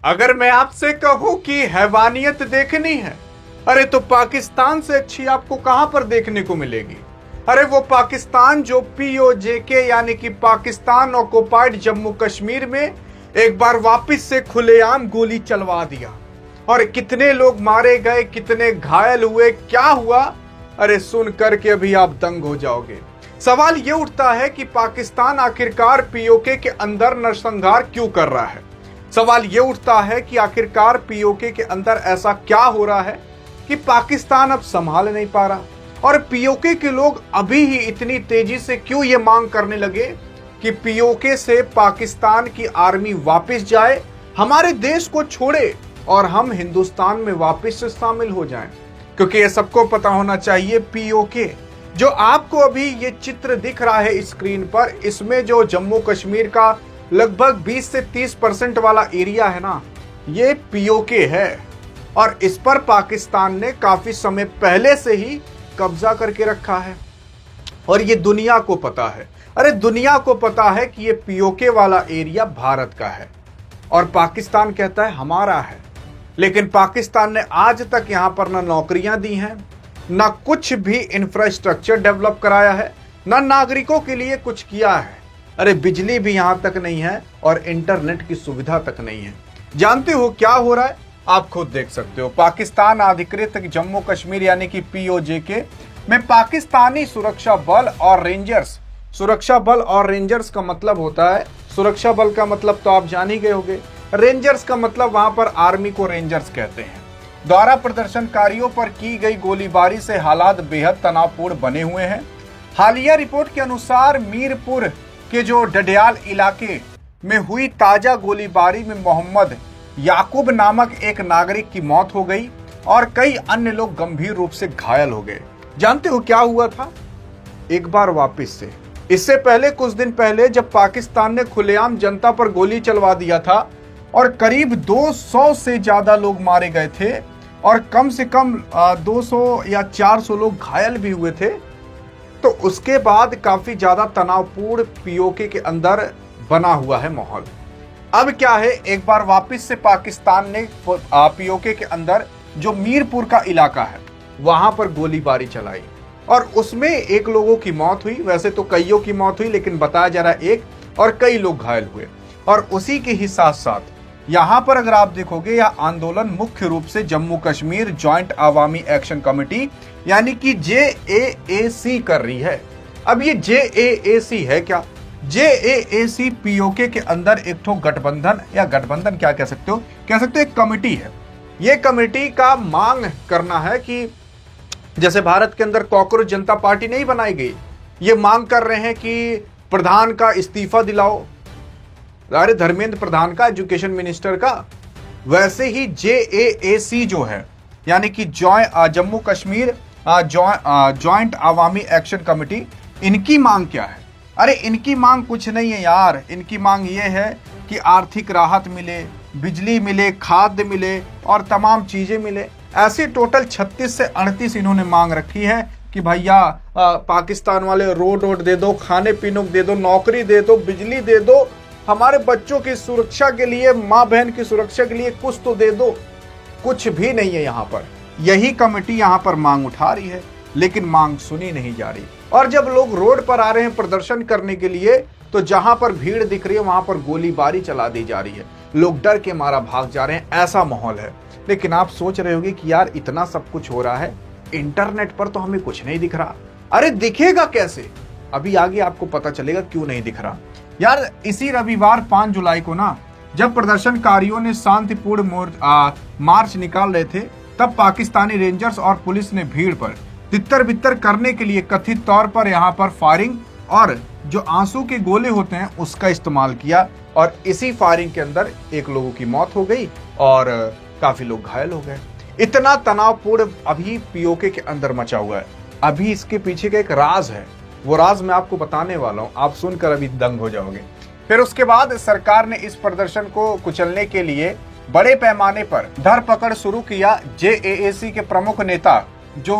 अगर मैं आपसे कहूं कि हैवानियत देखनी है, अरे तो पाकिस्तान से अच्छी आपको कहां पर देखने को मिलेगी। अरे वो पाकिस्तान जो पीओजेके यानी कि पाकिस्तान ऑक्युपाइड जम्मू कश्मीर में एक बार वापस से खुलेआम गोली चलवा दिया और कितने लोग मारे गए, कितने घायल हुए, क्या हुआ, अरे सुन करके अभी आप दंग हो जाओगे। सवाल ये उठता है कि पाकिस्तान आखिरकार पीओके के अंदर नरसंहार क्यों कर रहा है। सवाल ये उठता है कि आखिरकार पीओके के अंदर ऐसा क्या हो रहा है कि पाकिस्तान अब संभाल नहीं पा रहा, और पीओके के लोग अभी ही इतनी तेजी से क्यों ये मांग करने लगे कि पीओके से पाकिस्तान की आर्मी वापस जाए, हमारे देश को छोड़े और हम हिंदुस्तान में वापस से शामिल हो जाएं। क्योंकि ये सबको पता होना चाहिए, पीओके जो आपको अभी ये चित्र दिख रहा है स्क्रीन पर, इसमें जो जम्मू कश्मीर का लगभग 20 से 30% वाला एरिया है ना, ये पीओके है और इस पर पाकिस्तान ने काफी समय पहले से ही कब्जा करके रखा है और ये दुनिया को पता है। अरे दुनिया को पता है कि ये पीओके वाला एरिया भारत का है और पाकिस्तान कहता है हमारा है। लेकिन पाकिस्तान ने आज तक यहां पर ना नौकरियां दी हैं, ना कुछ भी इंफ्रास्ट्रक्चर डेवलप कराया है, ना नागरिकों के लिए कुछ किया है। अरे बिजली भी यहां तक नहीं है और इंटरनेट की सुविधा तक नहीं है। जानते हो क्या हो रहा है? आप खुद देख सकते हो। पाकिस्तान अधिकृत जम्मू कश्मीर यानी कि पीओजेके में पाकिस्तानी सुरक्षा बल और रेंजर्स, सुरक्षा बल और रेंजर्स का मतलब होता है, सुरक्षा बल का मतलब तो आप जान ही गए होंगे, रेंजर्स का मतलब वहां पर आर्मी को रेंजर्स कहते हैं, द्वारा प्रदर्शनकारियों पर की गई गोलीबारी से हालात बेहद तनावपूर्ण बने हुए हैं। हालिया रिपोर्ट के अनुसार मीरपुर के जो डडियाल इलाके में हुई ताजा गोलीबारी में मोहम्मद याकूब नामक एक नागरिक की मौत हो गई और कई अन्य लोग गंभीर रूप से घायल हो गए। जानते हो क्या हुआ था? एक बार वापस से, इससे पहले कुछ दिन पहले जब पाकिस्तान ने खुलेआम जनता पर गोली चलवा दिया था और करीब 200 से ज्यादा लोग मारे गए थे और कम से कम 200 या 400 लोग घायल भी हुए थे, तो उसके बाद काफी ज्यादा तनावपूर्ण पीओके के अंदर बना हुआ है माहौल। अब क्या है, एक बार वापस से पाकिस्तान ने पीओके के अंदर जो मीरपुर का इलाका है वहां पर गोलीबारी चलाई और उसमें एक लोगों की मौत हुई। वैसे तो कईयों की मौत हुई, लेकिन बताया जा रहा है एक, और कई लोग घायल हुए। और उसी के ही साथ साथ यहां पर अगर आप देखोगे, यह आंदोलन मुख्य रूप से जम्मू कश्मीर जॉइंट अवामी एक्शन कमेटी यानी कि JAAC कर रही है। अब ये JAAC है क्या? JAAC पीओके के अंदर एक ठो गठबंधन, या गठबंधन क्या कह सकते हो, एक कमेटी है। ये कमेटी का मांग करना है कि जैसे भारत के अंदर कॉकरोच जनता पार्टी नहीं बनाई गई, ये मांग कर रहे हैं कि प्रधान का इस्तीफा दिलाओ, अरे धर्मेंद्र प्रधान का, एजुकेशन मिनिस्टर का। वैसे ही JAAC जो है यानी कि जम्मू कश्मीर जॉइंट अवामी एक्शन कमेटी, इनकी मांग क्या है? अरे इनकी मांग कुछ नहीं है यार, इनकी मांग ये है कि आर्थिक राहत मिले, बिजली मिले, खाद्य मिले और तमाम चीजें मिले। ऐसे टोटल 36 से 38 इन्होंने मांग रखी है कि भैया पाकिस्तान वाले रोड दे दो, खाने पीने को दे दो, नौकरी दे दो, बिजली दे दो, हमारे बच्चों की सुरक्षा के लिए, माँ बहन की सुरक्षा के लिए कुछ तो दे दो। कुछ भी नहीं है यहाँ पर। यही कमेटी यहाँ पर मांग उठा रही है, लेकिन मांग सुनी नहीं जा रही। और जब लोग रोड पर आ रहे हैं प्रदर्शन करने के लिए, तो जहां पर भीड़ दिख रही है वहां पर गोलीबारी चला दी जा रही है, लोग डर के मारा भाग जा रहे हैं, ऐसा माहौल है। लेकिन आप सोच रहे होंगे कि यार इतना सब कुछ हो रहा है, इंटरनेट पर तो हमें कुछ नहीं दिख रहा। अरे दिखेगा कैसे? अभी आगे आपको पता चलेगा क्यों नहीं दिख रहा। यार इसी रविवार 5 जुलाई को ना, जब प्रदर्शनकारियों ने शांतिपूर्ण मार्च निकाल रहे थे, तब पाकिस्तानी रेंजर्स और पुलिस ने भीड़ पर तितर बितर करने के लिए कथित तौर पर यहाँ पर फायरिंग और जो आंसू के गोले होते हैं उसका इस्तेमाल किया और इसी फायरिंग के अंदर एक लोगों की मौत हो गई और काफी लोग घायल हो गए। इतना तनावपूर्ण अभी पीओके के अंदर मचा हुआ है। अभी इसके पीछे का एक राज है, वो राज मैं आपको बताने वाला हूं, आप सुनकर अभी दंग हो जाओगे। फिर उसके बाद सरकार ने इस प्रदर्शन को कुचलने के लिए बड़े पैमाने पर धरपकड़ शुरू किया। JAAC के प्रमुख नेता जो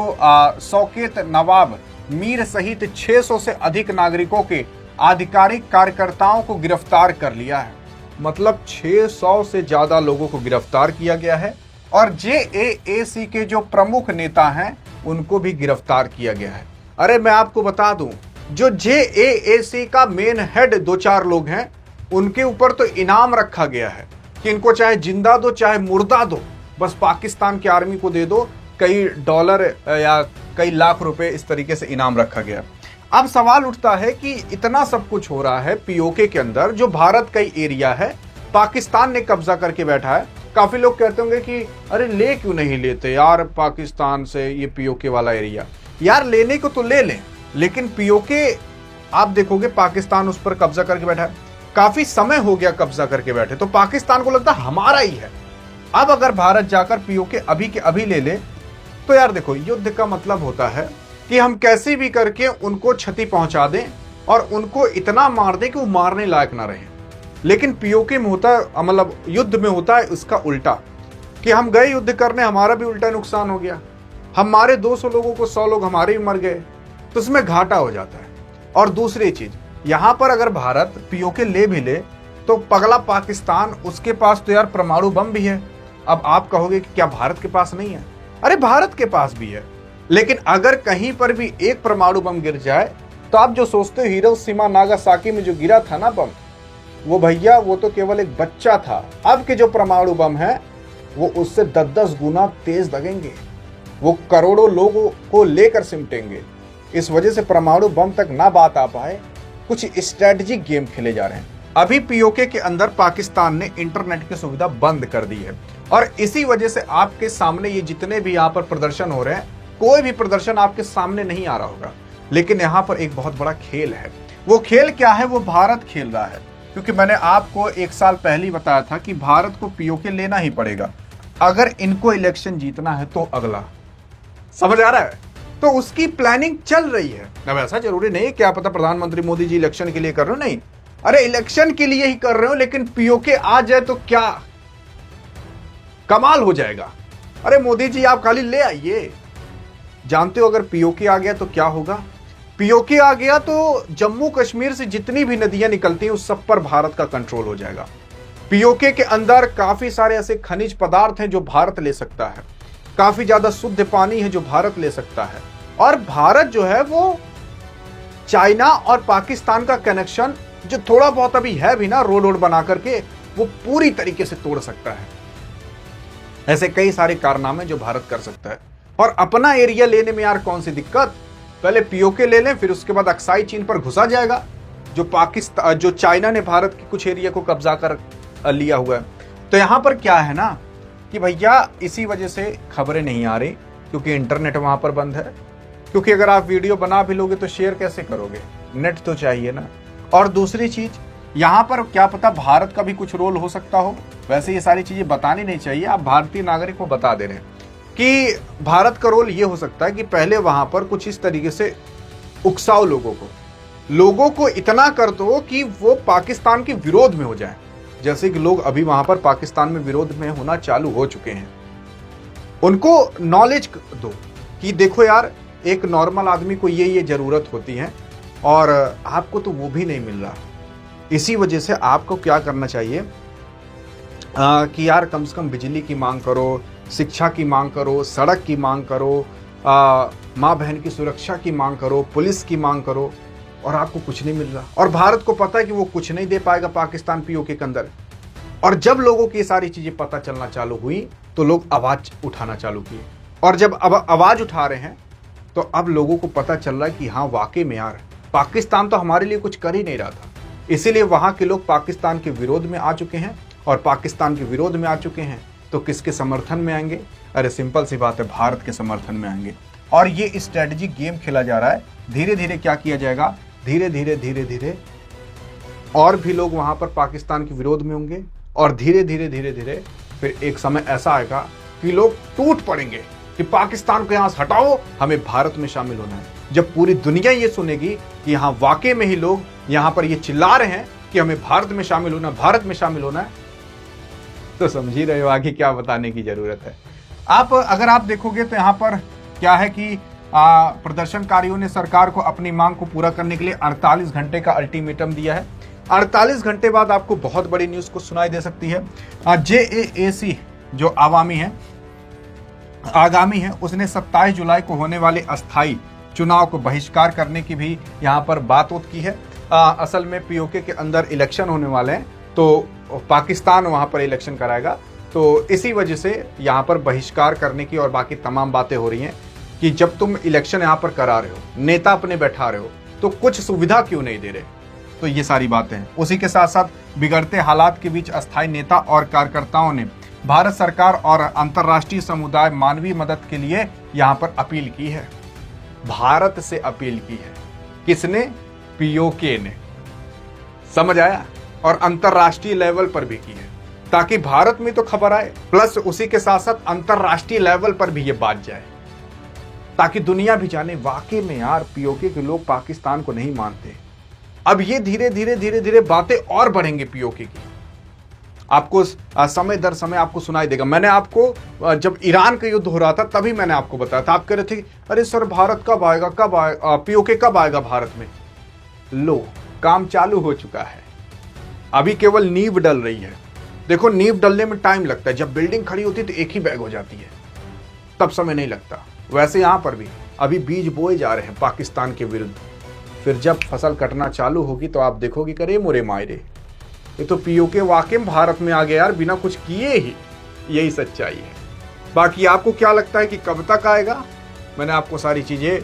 शौकत नवाब मीर सहित 600 से अधिक नागरिकों के आधिकारिक कार्यकर्ताओं को गिरफ्तार कर लिया है। मतलब 600 से ज्यादा लोगों को गिरफ्तार किया गया है और जेएएसी के जो प्रमुख नेता हैं उनको भी गिरफ्तार किया गया है। अरे मैं आपको बता दूं, जो जेएएसी का मेन हेड 2-4 लोग हैं उनके ऊपर तो इनाम रखा गया है कि इनको चाहे जिंदा दो चाहे मुर्दा दो, बस पाकिस्तान की आर्मी को दे दो। कई डॉलर या कई लाख रुपए इस तरीके से इनाम रखा गया। अब सवाल उठता है कि इतना सब कुछ हो रहा है पीओके के अंदर, जो भारत का ही एरिया है, पाकिस्तान ने कब्जा करके बैठा है। काफी लोग कहते होंगे कि अरे ले क्यों नहीं लेते यार पाकिस्तान से ये पीओके वाला एरिया। यार लेने को तो ले लें, लेकिन पीओके आप देखोगे पाकिस्तान उस पर कब्जा करके बैठा है। काफी समय हो गया कब्जा करके बैठे, तो पाकिस्तान को लगता हमारा ही है। अब अगर भारत जाकर पीओके अभी के अभी ले ले तो यार देखो, युद्ध का मतलब होता है कि हम कैसे भी करके उनको क्षति पहुंचा दें और उनको इतना मार दें कि वो मारने लायक ना रहे। लेकिन पीओके में होता है, मतलब युद्ध में होता है उसका उल्टा, कि हम गए युद्ध करने, हमारा भी उल्टा नुकसान हो गया। हम मारे 200 लोगों को, 100 लोग हमारे भी मर गए, तो उसमें घाटा हो जाता है। और दूसरी चीज, यहां पर अगर भारत पीओके ले भी ले तो पगला पाकिस्तान, उसके पास तो यार परमाणु बम भी है। अब आप कहोगे कि क्या भारत के पास नहीं है? अरे भारत के पास भी है, लेकिन अगर कहीं पर भी एक परमाणु बम गिर जाए तो आप जो सोचते हो हिरोशिमा नागासाकी में जो गिरा था ना बम, वो भैया वो तो केवल एक बच्चा था। अब के जो परमाणु बम है वो उससे 10-10 गुना तेज दगेंगे, वो करोड़ों लोगों को लेकर सिमटेंगे। इस वजह से परमाणु बम तक ना बात आ पाए, कुछ स्ट्रेटेजिक गेम खेले जा रहे हैं। अभी पीओके के अंदर पाकिस्तान ने इंटरनेट की सुविधा बंद कर दी है और इसी वजह से आपके सामने ये जितने भी यहाँ पर प्रदर्शन हो रहे हैं, कोई भी प्रदर्शन आपके सामने नहीं आ रहा होगा। लेकिन यहाँ पर एक बहुत बड़ा खेल है। वो खेल क्या है? वो भारत खेल रहा है, क्योंकि मैंने आपको 1 साल पहले ही बताया था कि भारत को पीओके लेना ही पड़ेगा अगर इनको इलेक्शन जीतना है। तो अगला समझ आ रहा है? तो उसकी प्लानिंग चल रही है। अब ऐसा जरूरी नहीं, क्या पता प्रधानमंत्री मोदी जी इलेक्शन के लिए कर रहे हो, नहीं, अरे इलेक्शन के लिए ही कर रहे हो, लेकिन पीओके आ जाए तो क्या कमाल हो जाएगा। अरे मोदी जी आप खाली ले आइए। जानते हो अगर पीओके आ गया तो क्या होगा? पीओके आ गया तो जम्मू कश्मीर से जितनी भी नदियां निकलती हैं उस सब पर भारत का कंट्रोल हो जाएगा। पीओके के अंदर काफी सारे ऐसे खनिज पदार्थ हैं जो भारत ले सकता है, काफी ज्यादा शुद्ध पानी है जो भारत ले सकता है। और भारत जो है वो चाइना और पाकिस्तान का कनेक्शन जो थोड़ा बहुत अभी है भी ना, रोड बना करके, वो पूरी तरीके से तोड़ सकता है। ऐसे कई सारे कारनामे जो भारत कर सकता है। और अपना एरिया लेने में यार कौन सी दिक्कत? पहले पीओके ले लें, फिर उसके बाद अक्साई चीन पर घुसा जाएगा। जो चाइना ने भारत के कुछ एरिया को कब्जा कर लिया हुआ है। तो यहां पर क्या है ना कि भैया इसी वजह से खबरें नहीं आ रही, क्योंकि इंटरनेट वहां पर बंद है। क्योंकि अगर आप वीडियो बना भी लोगे तो शेयर कैसे करोगे? नेट तो चाहिए ना। और दूसरी चीज, यहां पर क्या पता भारत का भी कुछ रोल हो सकता हो। वैसे ये सारी चीजें बतानी नहीं चाहिए, आप भारतीय नागरिक को बता दे रहे हैं कि भारत का रोल ये हो सकता है कि पहले वहां पर कुछ इस तरीके से उकसाओ लोगों को इतना कर दो कि वो पाकिस्तान के विरोध में हो जाए, जैसे कि लोग अभी वहां पर पाकिस्तान में विरोध में होना चालू हो चुके हैं। उनको नॉलेज दो कि देखो यार, एक नॉर्मल आदमी को ये जरूरत होती है और आपको तो वो भी नहीं मिल रहा। इसी वजह से आपको क्या करना चाहिए कि यार कम से कम बिजली की मांग करो, शिक्षा की मांग करो, सड़क की मांग करो, माँ बहन की सुरक्षा की मांग करो, पुलिस की मांग करो, और आपको कुछ नहीं मिल रहा। और भारत को पता है कि वो कुछ नहीं दे पाएगा पाकिस्तान पीओके के अंदर। और जब लोगों की ये सारी चीजें पता चलना चालू हुई तो लोग आवाज उठाना चालू किए, और जब अब आवाज उठा रहे हैं तो अब लोगों को पता चल रहा है कि हाँ वाकई में यार पाकिस्तान तो हमारे लिए कुछ कर ही नहीं रहा था। इसीलिए वहां के लोग पाकिस्तान के विरोध में आ चुके हैं, और पाकिस्तान के विरोध में आ चुके हैं तो किसके समर्थन में आएंगे? अरे सिंपल सी बात है, भारत के समर्थन में आएंगे। और ये स्ट्रेटेजिक गेम खेला जा रहा है। धीरे धीरे क्या किया जाएगा, धीरे धीरे और भी लोग वहां पर पाकिस्तान के विरोध में होंगे, और धीरे धीरे फिर एक समय ऐसा आएगा कि लोग टूट पड़ेंगे कि पाकिस्तान को यहां से हटाओ, हमें भारत में शामिल होना है। जब पूरी दुनिया ये सुनेगी कि यहां वाकई में ही लोग यहां पर ये चिल्ला रहे हैं कि हमें भारत में शामिल होना, भारत में शामिल होना है, तो समझ ही रहे हो आगे क्या बताने की जरूरत है। अगर आप देखोगे तो यहां पर क्या है कि प्रदर्शनकारियों ने सरकार को अपनी मांग को पूरा करने के लिए 48 घंटे का अल्टीमेटम दिया है। 48 घंटे बाद आपको बहुत बड़ी न्यूज को सुनाई दे सकती है। JAAC जो आगामी है उसने 27 जुलाई को होने वाले अस्थायी चुनाव को बहिष्कार करने की भी यहाँ पर बात की है। असल में POK के अंदर इलेक्शन होने वाले हैं, तो पाकिस्तान वहां पर इलेक्शन कराएगा, तो इसी वजह से यहाँ पर बहिष्कार करने की और बाकी तमाम बातें हो रही हैं कि जब तुम इलेक्शन यहाँ पर करा रहे हो, नेता अपने बैठा रहे हो, तो कुछ सुविधा क्यों नहीं दे रहे। तो ये सारी बातें हैं। उसी के साथ साथ बिगड़ते हालात के बीच अस्थायी नेता और कार्यकर्ताओं ने भारत सरकार और अंतर्राष्ट्रीय समुदाय मानवीय मदद के लिए यहाँ पर अपील की है। भारत से अपील की है। किसने? POK ने। समझ आया? और अंतर्राष्ट्रीय लेवल पर भी की है, ताकि भारत में तो खबर आए, प्लस उसी के साथ साथ अंतर्राष्ट्रीय लेवल पर भी ये बात जाए, ताकि दुनिया भी जाने वाकई में यार POK के लोग पाकिस्तान को नहीं मानते। अब ये धीरे धीरे बातें और बढ़ेंगे POK की। आपको समय दर समय आपको सुनाई देगा। मैंने आपको जब ईरान का युद्ध हो रहा था तभी मैंने आपको बताया था। आप कह रहे थे कि अरे सर भारत कब आएगा, POK कब आएगा भारत में। लो, काम चालू हो चुका है, अभी केवल नींव डल रही है। देखो, नींव डलने में टाइम लगता है। जब बिल्डिंग खड़ी होती है तो एक ही बैग हो जाती है, तब समय नहीं लगता। वैसे यहां पर भी अभी बीज बोए जा रहे हैं पाकिस्तान के विरुद्ध। फिर जब फसल कटना चालू होगी तो आप देखोगे करे मोरे मायरे, ये तो POK वाकई भारत में आ गया यार, बिना कुछ किए ही। यही सच्चाई है। बाकी आपको क्या लगता है कि कब तक आएगा? मैंने आपको सारी चीजें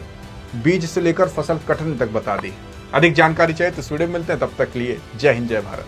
बीज से लेकर फसल कटने तक बता दी। अधिक जानकारी चाहिए तो वीडियो मिलते हैं, तब तक लिए जय हिंद जय भारत।